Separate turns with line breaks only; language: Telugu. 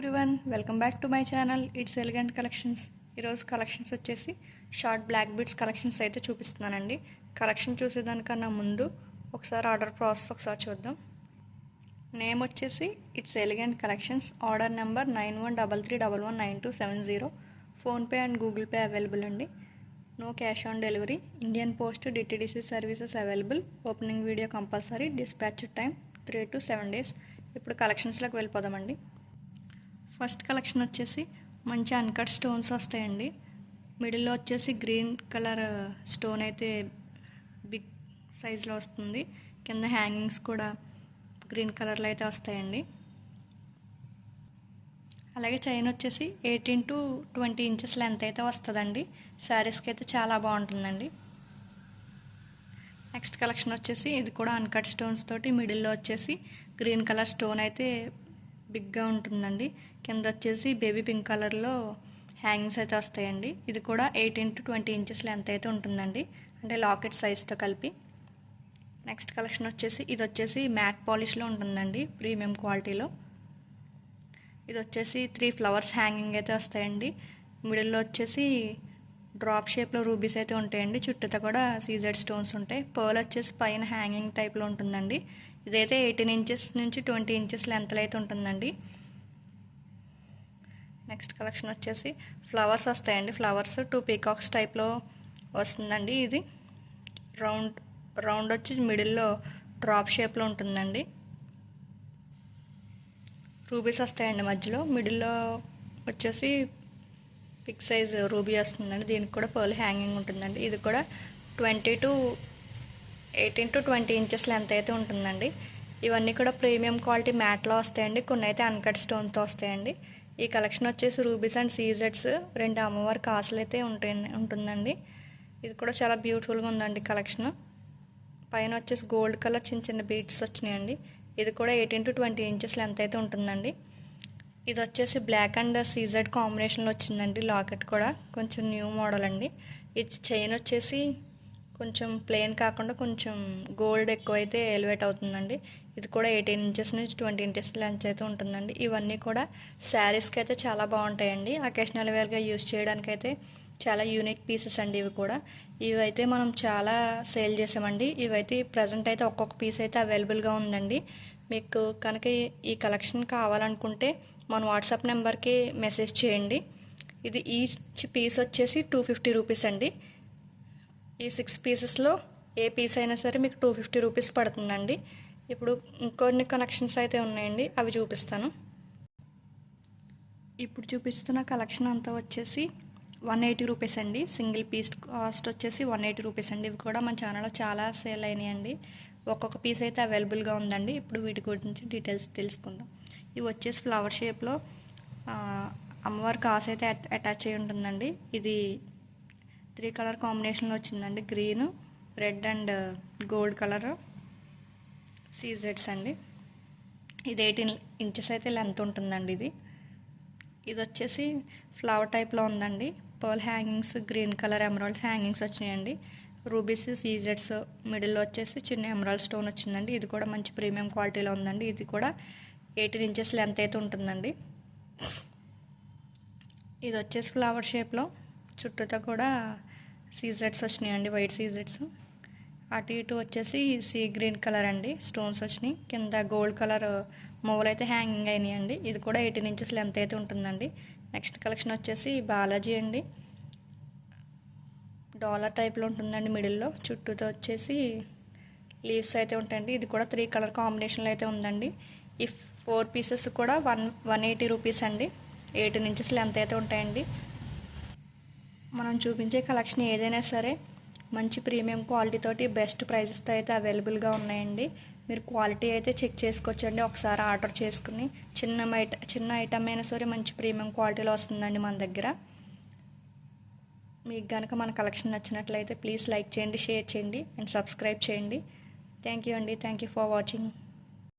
Everyone, welcome back to my channel. It's elegant collections. ఈరోజు కలెక్షన్స్ వచ్చేసి షార్ట్ బ్లాక్ బీడ్స్ కలెక్షన్స్ అయితే చూపిస్తున్నానండి. కలెక్షన్ చూసేదానికన్నా ముందు ఒకసారి ఆర్డర్ ప్రాసెస్ ఒకసారి చూద్దాం. నేమ్ వచ్చేసి it's elegant collections. Order number 9133119270. PhonePe and Google Pay available అండి. No cash on delivery. Indian post DTDC services available. Opening video compulsory. Dispatch time 3 to 7 days. ఇప్పుడు కలెక్షన్స్లోకి వెళ్ళిపోదామండి. ఫస్ట్ కలెక్షన్ వచ్చేసి మంచి అన్కట్ స్టోన్స్ వస్తాయండి. మిడిల్లో వచ్చేసి గ్రీన్ కలర్ స్టోన్ అయితే బిగ్ సైజులో వస్తుంది. కింద హ్యాంగింగ్స్ కూడా గ్రీన్ కలర్లో అయితే వస్తాయండి. అలాగే చైన్ వచ్చేసి 18 to 20 inches లెంత్ అయితే వస్తుందండి. శారీస్కి అయితే చాలా బాగుంటుందండి. నెక్స్ట్ కలెక్షన్ వచ్చేసి ఇది కూడా అన్కట్ స్టోన్స్ తోటి మిడిల్లో వచ్చేసి గ్రీన్ కలర్ స్టోన్ అయితే బిగ్గా ఉంటుందండి. కింద వచ్చేసి బేబీ పింక్ కలర్లో హ్యాంగింగ్స్ అయితే వస్తాయండి. ఇది కూడా 18 to 20 inches లెంత్ అయితే ఉంటుందండి, అంటే లాకెట్ సైజ్తో కలిపి. నెక్స్ట్ కలెక్షన్ వచ్చేసి ఇది వచ్చేసి మ్యాట్ పాలిష్లో ఉంటుందండి, ప్రీమియం క్వాలిటీలో. ఇది వచ్చేసి 3 flowers హ్యాంగింగ్ అయితే వస్తాయండి. మిడిల్లో వచ్చేసి డ్రాప్ షేప్లో రూబీస్ అయితే ఉంటాయండి. చుట్టూతో కూడా సీజెడ్ స్టోన్స్ ఉంటాయి. పర్ల్ వచ్చేసి పైన హ్యాంగింగ్ టైప్లో ఉంటుందండి. ఇదైతే 18 inches నుంచి 20 inches లెంత్లో అయితే ఉంటుందండి. నెక్స్ట్ కలెక్షన్ వచ్చేసి ఫ్లవర్స్ వస్తాయండి. ఫ్లవర్స్ 2 peacocks టైప్లో వస్తుందండి. ఇది రౌండ్ వచ్చి మిడిల్లో డ్రాప్ షేప్లో ఉంటుందండి. రూబీస్ వస్తాయండి మధ్యలో. మిడిల్లో వచ్చేసి బిగ్ సైజ్ రూబీ వస్తుందండి. దీనికి కూడా పర్ల్ హ్యాంగింగ్ ఉంటుందండి. ఇది కూడా 18 to 20 inches లెంత్ అయితే ఉంటుందండి. ఇవన్నీ కూడా ప్రీమియం క్వాలిటీ మ్యాట్లో వస్తాయండి. కొన్ని అయితే అన్కట్ స్టోన్తో వస్తాయండి. ఈ కలెక్షన్ వచ్చేసి రూబీస్ అండ్ సీజెడ్స్ 2 అమ్మవారి కాసులు అయితే ఉంటుందండి. ఇది కూడా చాలా బ్యూటిఫుల్గా ఉందండి కలెక్షన్. పైన వచ్చేసి గోల్డ్ కలర్ చిన్న చిన్న బీడ్స్ వచ్చినాయండి. ఇది కూడా 18 to 20 inches లెంత్ అయితే ఉంటుందండి. ఇది వచ్చేసి బ్లాక్ అండ్ సీజెడ్ కాంబినేషన్లో వచ్చిందండి. లాకెట్ కూడా కొంచెం న్యూ మోడల్ అండి. ఇది చైన్ వచ్చేసి కొంచెం ప్లెయిన్ కాకుండా కొంచెం గోల్డ్ ఎక్కువ అయితే ఎలివేట్ అవుతుందండి. ఇది కూడా 18 inches నుంచి 20 inches లెంత్ అయితే ఉంటుందండి. ఇవన్నీ కూడా శారీస్కి అయితే చాలా బాగుంటాయండి. అకేషనల్ వేర్గా యూజ్ చేయడానికి అయితే చాలా యూనిక్ పీసెస్ అండి ఇవి కూడా. ఇవైతే మనం చాలా సేల్ చేసామండి. ఇవైతే ప్రజెంట్ అయితే ఒక్కొక్క పీస్ అయితే అవైలబుల్గా ఉందండి. మీకు కనుక ఈ కలెక్షన్ కావాలనుకుంటే మన వాట్సాప్ నెంబర్కి మెసేజ్ చేయండి. ఇది ఈచ్ పీస్ వచ్చేసి 250 రూపీస్ అండి. ఈ 6 పీసెస్లో ఏ పీస్ అయినా సరే మీకు 250 రూపీస్ పడుతుందండి. ఇప్పుడు ఇంకొన్ని కలెక్షన్స్ అయితే ఉన్నాయండి, అవి చూపిస్తాను. ఇప్పుడు చూపిస్తున్న కలెక్షన్ అంతా వచ్చేసి 180 రూపీస్ అండి. సింగిల్ పీస్ కాస్ట్ వచ్చేసి 180 రూపీస్ అండి. ఇవి కూడా మన ఛానల్లో చాలా సేల్ అయినాయండి. ఒక్కొక్క పీస్ అయితే అవైలబుల్గా ఉందండి. ఇప్పుడు వీటి గురించి డీటెయిల్స్ తెలుసుకుందాం. ఇవి వచ్చేసి ఫ్లవర్ షేప్లో అమ్మవారి కాసు అయితే అటాచ్ అయి ఉంటుందండి. ఇది 3 కలర్ కాంబినేషన్లో వచ్చిందండి. Green, red and gold colour సీజెడ్స్ అండి. ఇది 18 inches అయితే లెంత్ ఉంటుందండి. ఇది వచ్చేసి ఫ్లవర్ టైప్లో ఉందండి. Pearl hangings, green colour emerald hangings వచ్చినాయండి. రూబీస్, సీజెడ్స్, మిడిల్లో వచ్చేసి చిన్న ఎమరాల్డ్ స్టోన్ వచ్చిందండి. ఇది కూడా మంచి ప్రీమియం క్వాలిటీలో ఉందండి. ఇది కూడా 18 inches లెంత్ అయితే ఉంటుందండి. ఇది వచ్చేసి ఫ్లవర్ షేప్లో చుట్టూతో కూడా సీజెడ్స్ వచ్చినాయండి, వైట్ సీజెడ్స్. అటు ఇటు వచ్చేసి సీ గ్రీన్ కలర్ అండి స్టోన్స్ వచ్చినాయి. కింద గోల్డ్ కలర్ మొవలు అయితే హ్యాంగింగ్ అయినాయండి. ఇది కూడా 18 inches లెంత్ అయితే ఉంటుందండి. నెక్స్ట్ కలెక్షన్ వచ్చేసి బాలాజీ అండి. డాలర్ టైప్లో ఉంటుందండి. మిడిల్లో చుట్టూతో వచ్చేసి లీవ్స్ అయితే ఉంటాయండి. ఇది కూడా 3 కలర్ కాంబినేషన్లో అయితే ఉందండి. ఈ 4 పీసెస్ కూడా 180 రూపీస్ అండి. 18 inches లెంత్ అయితే ఉంటాయండి. మనం చూపించే కలెక్షన్ ఏదైనా సరే మంచి ప్రీమియం క్వాలిటీ తోటి బెస్ట్ ప్రైజెస్తో అయితే అవైలబుల్గా ఉన్నాయండి. మీరు క్వాలిటీ అయితే చెక్ చేసుకోవచ్చండి. ఒకసారి ఆర్డర్ చేసుకుని చిన్న ఐటమ్ అయినా సరే మంచి ప్రీమియం క్వాలిటీలో వస్తుందండి మన దగ్గర. మీకు కనుక మన కలెక్షన్ నచ్చినట్లయితే ప్లీజ్ లైక్ చేయండి, షేర్ చేయండి అండ్ సబ్స్క్రైబ్ చేయండి. థ్యాంక్ యూ అండి. Thank you for watching.